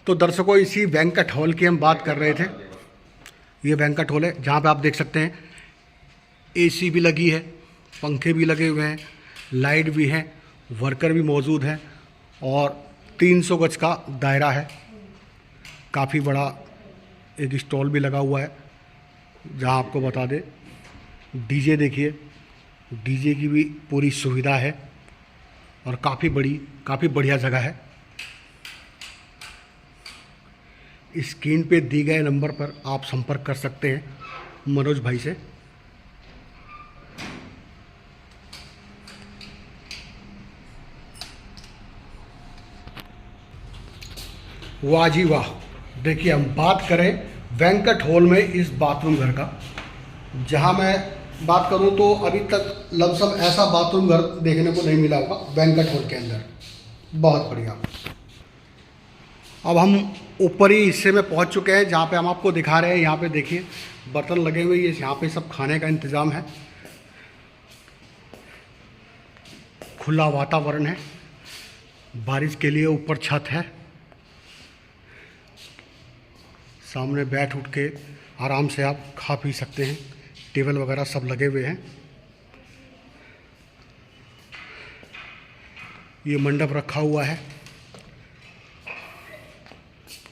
तो दर्शकों, इसी बैंक्वेट हॉल की हम बात कर रहे थे। ये बैंक्वेट हॉल है जहाँ पे आप देख सकते हैं एसी भी लगी है, पंखे भी लगे हुए हैं, लाइट भी है, वर्कर भी मौजूद हैं और 300 गज का दायरा है। काफ़ी बड़ा एक स्टॉल भी लगा हुआ है जहाँ आपको बता दें डीजे देखिए, डीजे की भी पूरी सुविधा है और काफ़ी बढ़िया जगह है। स्क्रीन पे दिए गए नंबर पर आप संपर्क कर सकते हैं मनोज भाई से। वाह जी वाह! देखिए, हम बात करें बैंक्वेट हॉल में इस बाथरूम घर का, जहां मैं बात करूं तो अभी तक लमसम ऐसा बाथरूम घर देखने को नहीं मिला होगा बैंक्वेट हॉल के अंदर। बहुत बढ़िया। अब हम ऊपरी हिस्से में पहुंच चुके हैं जहां पे हम आपको दिखा रहे हैं। यहाँ पे देखिए बर्तन लगे हुए, ये यहाँ पे सब खाने का इंतज़ाम है। खुला वातावरण है, बारिश के लिए ऊपर छत है, सामने बैठ उठ के आराम से आप खा पी सकते हैं। टेबल वगैरह सब लगे हुए हैं। ये मंडप रखा हुआ है,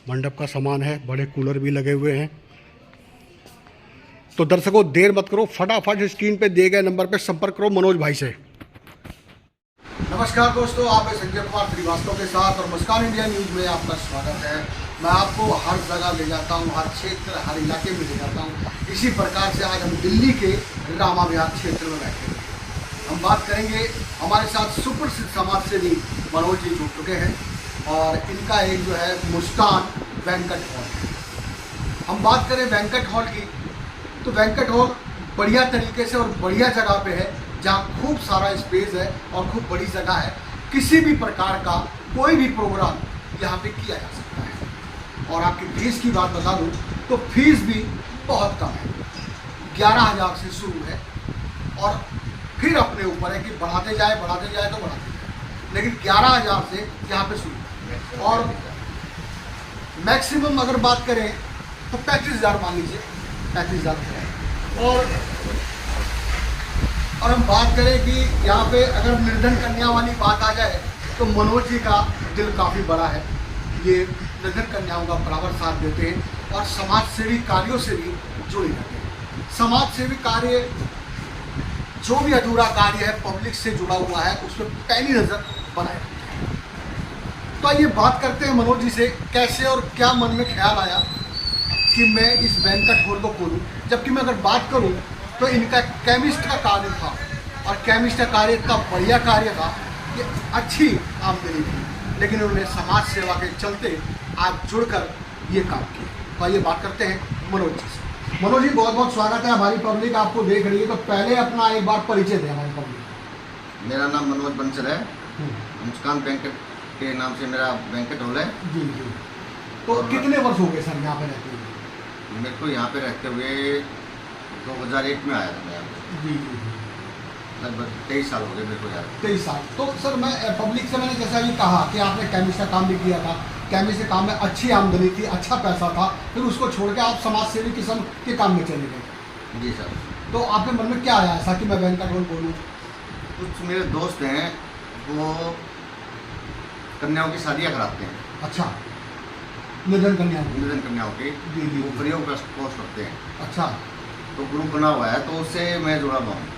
मंडप का सामान है, बड़े कूलर भी लगे हुए हैं। तो दर्शकों, देर मत करो, फटाफट स्क्रीन पे दिए गए नंबर पे संपर्क करो मनोज भाई से। नमस्कार दोस्तों, आप हैं संजय कुमार श्रीवास्तव के साथ और मुस्कान इंडिया न्यूज़ में आपका स्वागत है। मैं आपको हर जगह ले जाता हूं, हर क्षेत्र, हर इलाके में ले जाता हूं। इसी प्रकार से आज हम दिल्ली के रामा विहार क्षेत्र में बैठे हैं। हम बात करेंगे, हमारे साथ सुप्रसिद्ध समाज सेवी मनोज जी जुड़ चुके हैं और इनका एक जो है मुस्कान बैंक्वेट हॉल है। हम बात करें बैंक्वेट हॉल की, तो बैंक्वेट हॉल बढ़िया तरीके से और बढ़िया जगह पे है, जहाँ खूब सारा स्पेस है और खूब बड़ी जगह है। किसी भी प्रकार का कोई भी प्रोग्राम यहाँ पे किया जा सकता है। और आपकी फीस की बात बता दूँ तो फीस भी बहुत कम है, 11,000 से शुरू है और फिर अपने ऊपर है कि बढ़ाते जाए तो बढ़ाते जाए, लेकिन 11,000 से यहाँ पे शुरू है। और मैक्सिमम अगर बात करें तो 35,000 मान लीजिए, 35,000 है। और हम बात करें कि यहाँ पे अगर निर्धन कन्या वाली बात आ जाए तो मनोज जी का दिल काफ़ी बड़ा है। ये निर्धन कन्याओं का बराबर साथ देते हैं और समाज सेवी कार्यों से भी जुड़े रहते हैं। समाज सेवी कार्य, जो भी अधूरा कार्य है पब्लिक से जुड़ा हुआ है, उस पर पैनी नज़र बनाए रखते हैं। तो आइए बात करते हैं मनोज जी से, कैसे और क्या मन में ख्याल आया कि मैं इस बैंक्वेट हॉल को खोलूँ। जबकि मैं अगर बात करूँ तो इनका केमिस्ट का कार्य था और केमिस्ट का कार्य इतना बढ़िया कार्य था कि अच्छी आमदनी थी, लेकिन उन्होंने समाज सेवा के चलते आज जुड़कर ये काम किया। तो आइए बात करते हैं मनोज जी से। मनोज जी, बहुत बहुत स्वागत है। हमारी पब्लिक आपको देख रही है, तो पहले अपना एक बार परिचय दें हमारी पब्लिक। मेरा नाम मनोज बंसल है, मुस्कान बैंक्वेट के नाम से मेरा बैंक्वेट हॉल है। जी जी। तो कितने वर्ष हो गए सर यहाँ पे रहते हुए? मेरे को यहाँ पे रहते हुए 2001 में आया था मैं यहाँ पे। जी जी। लगभग 23 साल हो गए मेरे को यहाँ। 23 साल। तो सर, मैं पब्लिक से मैंने जैसा भी कहा कि आपने केमिस्ट का काम भी किया था, केमिस्ट के काम में अच्छी आमदनी थी, अच्छा पैसा था, फिर उसको छोड़ के आप समाज सेवी किस्म के काम में चले गए। जी सर। तो आपके मन में क्या आया ऐसा कि मैं बैंक्वेट हॉल खोलूँ? कुछ मेरे दोस्त हैं, वो कन्याओं की शादियाँ कराते हैं। अच्छा, निर्धन कन्याओं की। जी जी। वो फ्री ऑफ कॉस्ट करते हैं। अच्छा तो ग्रुप बना हुआ है, तो उससे मैं जुड़ा हुआ हूँ।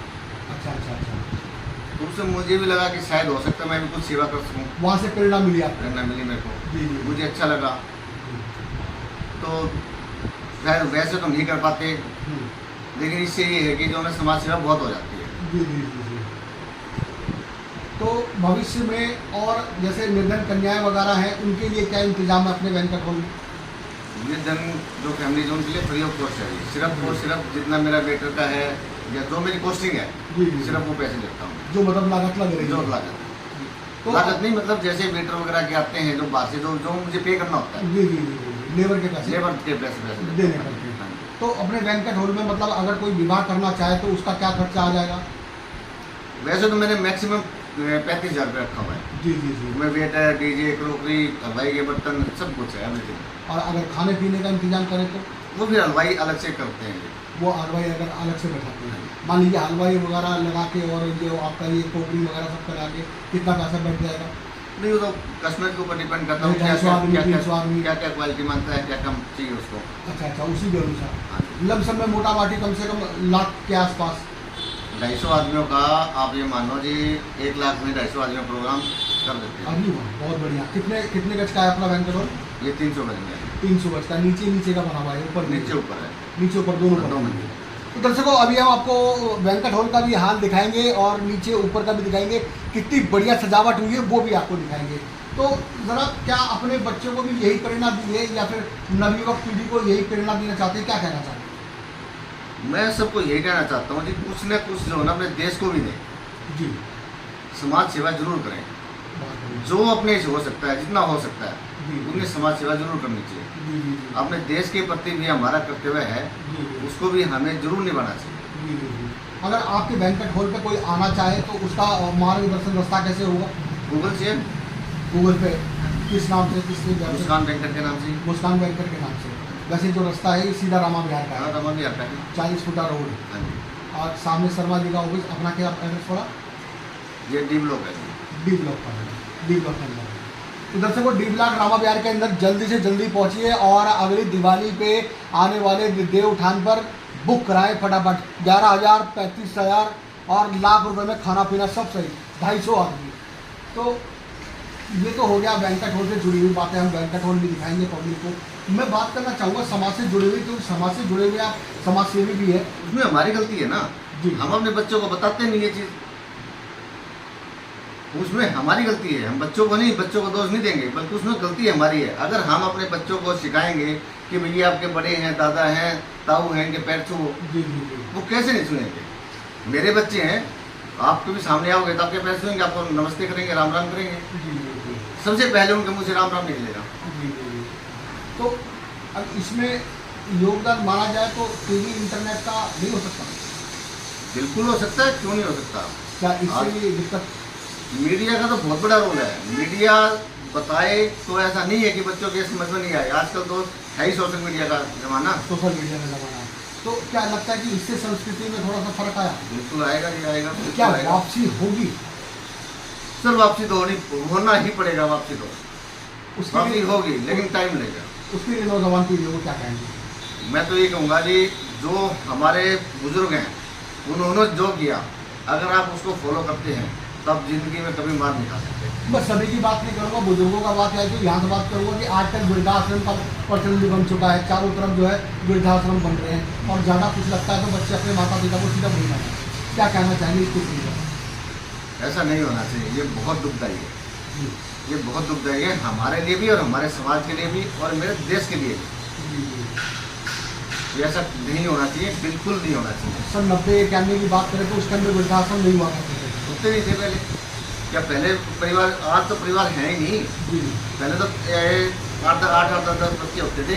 अच्छा अच्छा अच्छा। तो उससे मुझे भी लगा कि शायद हो सकता है मैं भी कुछ सेवा कर सकूँ। वहाँ से प्रेरणा मिली आपको? प्रेरणा मिली मेरे को। जी जी। मुझे अच्छा लगा। तो शायद वैसे तो नहीं कर पाते, लेकिन इससे ये है कि जो हमें समाज सेवा बहुत हो जाती है। जी जी जी जी। तो भविष्य में और जैसे निर्धन कन्याएं वगैरह हैं, उनके लिए क्या इंतजाम है अपने बैंक्वेट हॉल में? निर्धन जो फैमिली जो उनके लिए फ्री ऑफ कॉस्ट है। सिर्फ और सिर्फ जितना मेरा वेटर का है या जो मेरी कॉस्टिंग है, जी जी। सिर्फ वो पैसे लेता हूँ। जो मतलब लागत लग रही जो है? लागत तो लागत नहीं, मतलब जैसे वेटर वगैरह के आते हैं जो बाहर से, जो मुझे पे करना होता है। जी जी जी। लेबर के पैसे? लेबर के पैसे देने पड़ते हैं। तो अपने बैंक्वेट हॉल में मतलब अगर कोई विवाह करना चाहे तो उसका क्या खर्चा आ जाएगा? वैसे तो मैंने मैक्सिमम 35,000 रुपये रखा हुआ है। जी जी जी। उसमें वेटर, डीजे, क्रोकरी, हलवाई के बर्तन सब कुछ है एवरीथिंग। और अगर खाने पीने का इंतजाम करें तो वो भी हलवाई अलग से करते हैं। वो हलवाई अगर अलग से बैठाते हैं, मान लीजिए हलवाई वगैरह लगा के और जो आपका ये टोकरी वगैरह सब करा के कितना पैसा बैठ जाएगा? नहीं, वो तो कस्टमर के ऊपर डिपेंड करता है, नहीं, 250 आदमी, 300 आदमी। क्या क्या क्वालिटी मांगता है, क्या कम चाहिए उसको। अच्छा अच्छा, उसी के अनुसार हाँ जी। लमसम में मोटा माटी कम से कम लाख के आसपास। 250 आदमियों का आप ये मान लो जी, 1 लाख में 250 आदमियों प्रोग्राम कर देते हैं। अभी वाह, बहुत बढ़िया। कितने कितने गज का है अपना बैंक्वेट हॉल? ये 300 गज में है। 300 गज का। नीचे नीचे का बना हुआ है, ऊपर नीचे ऊपर है, नीचे ऊपर दोनों पर। 2 मंजिल। तो दर्शकों, अभी हम आपको बैंक्वेट हॉल का भी हाल दिखाएंगे और नीचे ऊपर का भी दिखाएंगे, कितनी बढ़िया सजावट हुई है वो भी आपको दिखाएंगे। तो ज़रा क्या अपने बच्चों को भी यही प्रेरणा दी है या फिर नवयुवक पीढ़ी को यही प्रेरणा देना चाहते हैं? क्या कहना चाहते हैं? मैं सबको यही कहना चाहता हूँ जी, कुछ न कुछ जो है ना अपने देश को भी दें, जी, समाज सेवा जरूर करें। बहुत बढ़िया। जो अपने से हो सकता है, जितना हो सकता है, जी उतनी समाज सेवा जरूर करनी चाहिए। जी जी जी अपने देश के प्रति भी हमारा कर्तव्य है, जी जी उसको भी हमें जरूर निभाना चाहिए। जी जी जी। अगर आपके बैंक्वेट हॉल पे कोई आना चाहे तो उसका मार्गदर्शन रास्ता कैसे होगा? गूगल से गूगल पे किस नाम से, किस मुस्कान बैंकर के नाम से। मुस्कान बैंकर के नाम से। वैसे जो रास्ता है ये सीधा रामा विहार का हाँ, है, रमा भी आता है। 40 फुटा रोड, हाँ जी। और सामने शर्मा जी का ऑफिस। अपना क्या एड्रेस पड़ा? ये डी ब्लॉक है। डी ब्लॉक पर है, डी ब्लॉक के अंदर। तो दर्शकों, डी ब्लॉक रामा विहार के अंदर जल्दी से जल्दी पहुंचिए और अगली दिवाली पे आने वाले देव उठान पर बुक कराएं फटाफट। 11,000, 35,000 और लाख रुपए में खाना पीना सब सही, 250 आदमी। तो ये तो हो गया बैंक्वेट हॉल से जुड़ी हुई बातें। हम बैंक्वेट हॉल भी दिखाएंगे पब्लिक को। मैं बात करना चाहूँगा समाज से जुड़े हुए, क्योंकि समाज से जुड़े हुए आप समाज सेवी भी है। उसमें हमारी गलती है ना, जी। हम अपने बच्चों को बताते नहीं ये चीज़, उसमें हमारी गलती है। हम बच्चों को नहीं, बच्चों को दोष नहीं देंगे, बल्कि उसमें गलती हमारी है। अगर हम अपने बच्चों को सिखाएंगे कि भैया आपके बड़े हैं, दादा हैं, ताऊ हैं, इनके पैर छुओ, जी जी जी वो कैसे नहीं सुनेंगे? मेरे बच्चे हैं, आपके भी सामने आओगे तो आपके पैर छुएंगे, आपको नमस्ते करेंगे, राम राम करेंगे। जी जी जी सबसे पहले उनके मुँह से राम राम निकलेगा। जी जी जी। तो अब इसमें योगदान माना जाए तो टीवी इंटरनेट का नहीं हो सकता? बिल्कुल हो सकता है, क्यों नहीं हो सकता। क्या इससे भी दिक्कत? मीडिया का तो बहुत बड़ा रोल है। मीडिया बताए तो ऐसा नहीं है कि बच्चों के समझ में नहीं आए। आजकल तो है ही सोशल मीडिया का जमाना। सोशल मीडिया का जमाना है। तो क्या लगता है कि इससे संस्कृति में थोड़ा सा फर्क आया? बिल्कुल आएगा, नहीं आएगा, बिल्कुल क्या आएगा। वापसी होगी? सर वापसी तो होना ही पड़ेगा। वापसी तो उसके वापसी लिए होगी, लेकिन टाइम लगेगा। उसके लिए नौजवान पीढ़ी को क्या कहेंगे? मैं तो ये कहूँगा जी, जो हमारे बुजुर्ग हैं उन्होंने जो किया, अगर आप उसको फॉलो करते हैं तब जिंदगी में कभी मार नहीं खा सकते। मैं सभी की बात नहीं करूँगा, बुजुर्गों का बात है तो यहाँ से बात करूँगा कि आजकल वृद्धाश्रम का प्रचलन भी बन चुका है। चारों तरफ जो है वृद्धाश्रम बन रहे हैं और ज़्यादा कुछ लगता है तो बच्चे अपने माता पिता को सीधा भूल जाते हैं। क्या कहना चाहेंगे इसको? ऐसा नहीं होना चाहिए। ये बहुत दुखदायी है, जी ये बहुत दुखदायी है हमारे लिए भी और हमारे समाज के लिए भी और मेरे देश के लिए भी। जी जी। ये ऐसा नहीं होना चाहिए, बिल्कुल नहीं होना चाहिए। सन 90-91 की बात करें तो उसके अंदर वृद्धाश्रम नहीं हुआ करते थे। होते नहीं थे पहले। क्या पहले परिवार, आज तो परिवार है ही नहीं। जी। पहले तो 8-8 10 बच्चे होते थे।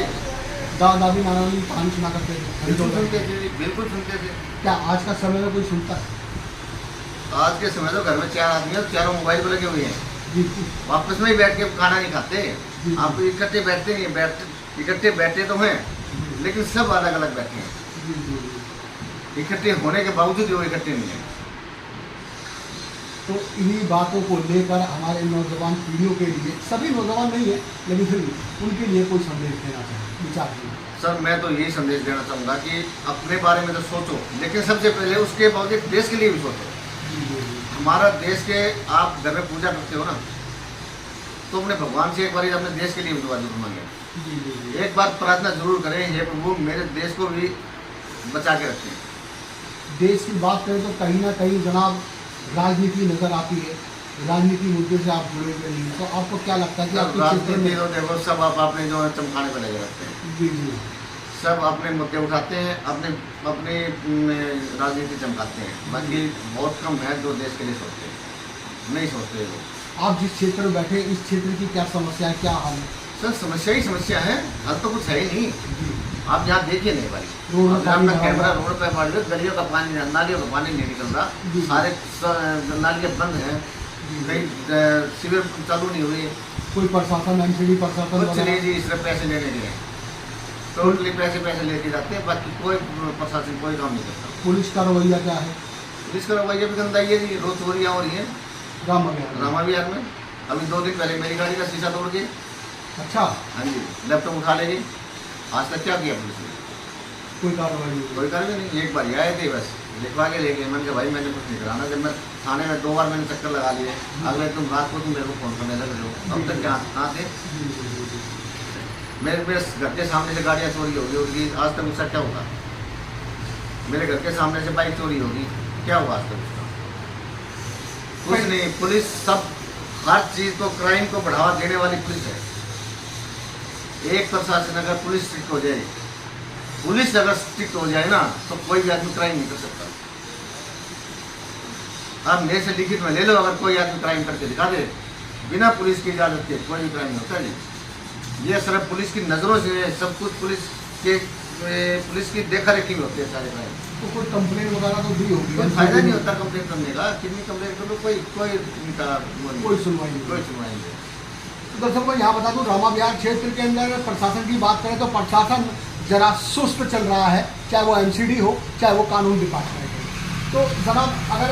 दादा दादी नाना नानी कहानी सुना करते थे। बिल्कुल सुनते थे, बिल्कुल सुनते थे। क्या आज का समय में कोई सुनता है? आज के समय तो घर में 4 आदमी हैं, चारों मोबाइल पर लगे हुए हैं। जी जी वापस में ही बैठ के खाना नहीं खाते। जी। आप इकट्ठे बैठते नहीं, इकट्ठे बैठे तो हैं, लेकिन सब अलग अलग बैठे हैं। जी जी जी। इकट्ठे होने के बावजूद वो इकट्ठे नहीं हैं। तो इन्हीं बातों को लेकर हमारे नौजवान पीढ़ियों के लिए, सभी नौजवान नहीं है लेकिन फिर भी उनके लिए कोई संदेश देना चाहिए, विचार देना। सर मैं तो यही संदेश देना चाहूँगा कि अपने बारे में तो सोचो, लेकिन सबसे पहले उसके बावजूद देश के लिए भी सोचो। जी जी जी। हमारा देश के, आप घर में पूजा करते हो ना, तो अपने भगवान से एक बार अपने देश के लिए दुआ जरूर मांगे। जी जी जी। एक बार प्रार्थना जरूर करें, हे प्रभु मेरे देश को भी बचा के रखें। देश की बात करें तो कहीं ना कहीं जनाब राजनीति नज़र आती है। राजनीति मुद्दे से आप जुड़े हुए नहीं हैं, तो आपको क्या लगता है कि आपके क्षेत्र राजनीति में? तो देखो सब आप अपने जो है चमकाने पर लगे रहते हैं। जी जी सब अपने मुद्दे उठाते हैं, अपने अपने राजनीति चमकाते हैं। बाकी बहुत कम है जो देश के लिए सोचते हैं, नहीं सोचते वो। आप जिस क्षेत्र में बैठे, इस क्षेत्र की क्या समस्या है, क्या हाल है? सर समस्या ही समस्या है, हल तो कुछ है ही नहीं। जी। आप यहाँ देखिए नहीं भाई, रोड में आप पानी अपना भरा कैमरा हुआ है। रोड पे मार लो, गलियों का पानी, नालियों का पानी नहीं निकल रहा, जी। सारे नालियाँ बंद हैं। कहीं शिविर चालू नहीं हुई है, कोई प्रशासन एमसीडी प्रशासन कुछ वगैरह? नहीं जी, सिर्फ पैसे लेने के लिए टोटली पैसे लेके जाते हैं, बाकी कोई प्रशासन कोई काम नहीं करता। पुलिस का रवैया क्या है? पुलिस का रवैया भी गंदा ही है जी, रोज चोरियाँ हो रही हैं रामा विहार में? रामा विहार में। अभी 2 दिन पहले मेरी गाड़ी का शीशा तोड़ के, अच्छा, हाँ जी, लैपटॉप उठा ले जी। आज तक क्या किया पुलिस ने? कोई कार्रवाई नहीं हुई। कोई कार्रवाई नहीं। एक बार आए थे बस, लिखवा के ले गए। मैंने कहा भाई मैंने कुछ नहीं कराना। जब मैं थाने में 2 बार मैंने चक्कर लगा लिए, अगले तुम रात को तुम मेरे को फोन करने लग रहे हो, अब तक कहाँ थे? मेरे घर के सामने से गाड़ियाँ चोरी होगी, आज तक उसका क्या होगा? मेरे घर के सामने से बाइक चोरी होगी, क्या हुआ आज तक उसका? कुछ नहीं। पुलिस सब हर चीज़ को, क्राइम को बढ़ावा देने वाली पुलिस है। एक प्रशासन अगर पुलिस स्ट्रिक्ट हो जाए, पुलिस अगर स्ट्रिक्ट हो जाए ना, तो कोई भी आदमी क्राइम नहीं कर सकता। आप मेरे से लिखित में ले लो, अगर कोई आदमी क्राइम करके दिखा दे बिना पुलिस की इजाज़त के, कोई भी क्राइम नहीं होता नहीं। ये सिर्फ पुलिस की नज़रों से सब कुछ, पुलिस की देखा रेखी में होती है सारे क्राइम। तो कोई कंप्लेन वगैरह तो दी होगी? कोई फायदा नहीं होता कंप्लेन करने का, कितनी कंप्लेन कर लो, कोई इनका वो नहीं, कोई सुनवाई नहीं। कोई सुनवाई नहीं। तो दर्शकों को यहाँ बता दूं, रामा विहार क्षेत्र के अंदर प्रशासन की बात करें तो प्रशासन जरा सुस्त चल रहा है, चाहे वो एमसीडी हो, चाहे वो कानून डिपार्टमेंट हो। तो जनाब, अगर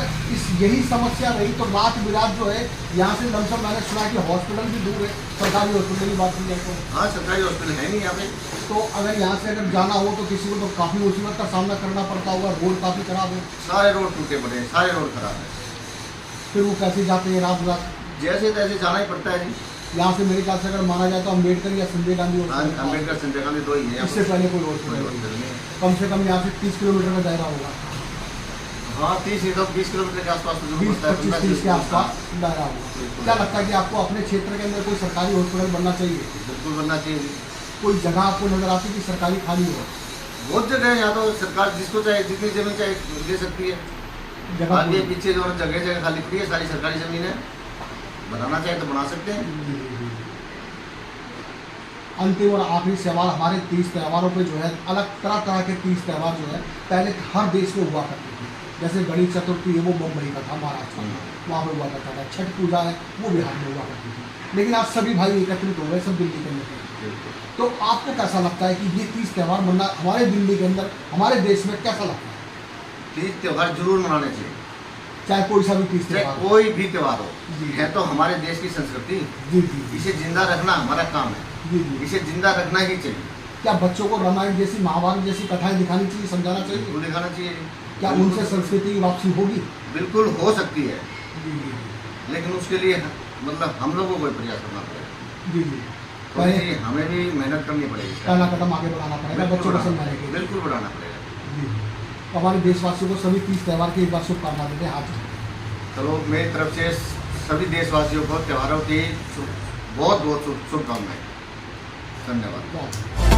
यही समस्या रही तो रात बिरात जो है यहाँ से लमसम, मैंने सुना कि हॉस्पिटल भी दूर है, सरकारी हॉस्पिटल की बात की जाए तो? हाँ, सरकारी हॉस्पिटल है नहीं यहाँ पे। तो अगर यहाँ से अगर जाना हो तो किसी को तो काफ़ी मुसीबत का सामना करना पड़ता होगा, रोड काफ़ी खराब है। सारे रोड टूटे पड़े हैं, सारे रोड खराब है। फिर वो कैसे जाते हैं रात बिरात? जैसे तैसे जाना ही पड़ता है जी। यहाँ से मेरे ख्याल से अगर माना जाए तो अम्बेडकर या संजय गांधी हॉस्पिटल, अम्बेडकर संजय गांधी 2 ही है। इससे पहले कोई कोई हॉस्पिटल हॉस्पिटल नहीं है। कम से कम यहाँ से 30 किलोमीटर का दायरा होगा। हाँ, 30 नहीं तो 20 किलोमीटर के आसपास तो जरूर होता है, 20-25-30 के 15 आसपास दायरा होगा। क्या लगता है कि आपको अपने क्षेत्र के अंदर कोई सरकारी हॉस्पिटल बनना चाहिए? बिल्कुल बनना चाहिए जी। कोई जगह आपको नजर आती है कि सरकारी खाली हो? बहुत जगह है यहाँ तो, सरकार जिसको चाहे जितनी जमीन चाहे दे सकती है। जगह आगे पीछे जो जगह खाली पड़ी है, सारी सरकारी जमीन है। बनाना चाहे तो बना सकते हैं। अंतिम और आखिरी सवाल, हमारे 30 त्योहारों पे जो है अलग तरह के 30 त्यौहार जो है पहले हर देश में हुआ करते थे। जैसे गणेश चतुर्थी है वो मुंबई का था, महाराष्ट्र में, वहाँ पर हुआ करता था। छठ पूजा है वो बिहार में हुआ करती थी। लेकिन आज सभी भाई एकत्रित हो गए, सब दिल्ली के अंदर। तो आपको कैसा लगता है कि ये 30 त्यौहार मनाना हमारे दिल्ली के अंदर, हमारे देश में कैसा लगता है? 30 त्योहार जरूर मनाने चाहिए, चाहे कोई सा भी 30 चाहे त्यौहार हो। कोई भी त्योहार हो। जी। है तो हमारे देश की संस्कृति, जी जी इसे जिंदा रखना हमारा काम है। जी जी। इसे जिंदा रखना ही चाहिए। क्या बच्चों को रामायण जैसी, महाभारत जैसी कथाएं दिखानी चाहिए, समझाना चाहिए? बिल्कुल दिखाना चाहिए। क्या उनसे संस्कृति की वापसी होगी? बिल्कुल हो सकती है, जी जी लेकिन उसके लिए मतलब हम लोगों को कोई प्रयास करना पड़ेगा। जी जी। थोड़ी पहले सी हमें भी मेहनत करनी पड़ेगी, पहला कदम आगे बढ़ाना पड़ेगा, बच्चों को समझाने के लिए। बिल्कुल बढ़ाना पड़ेगा। जी। तो हमारे देशवासियों को सभी 30 त्यौहार की एक बार शुभकामना देते हैं। हाथ चलो, मेरी तरफ से सभी देशवासियों को त्योहारों की बहुत बहुत शुभकामनाएं। धन्यवाद। जोड़।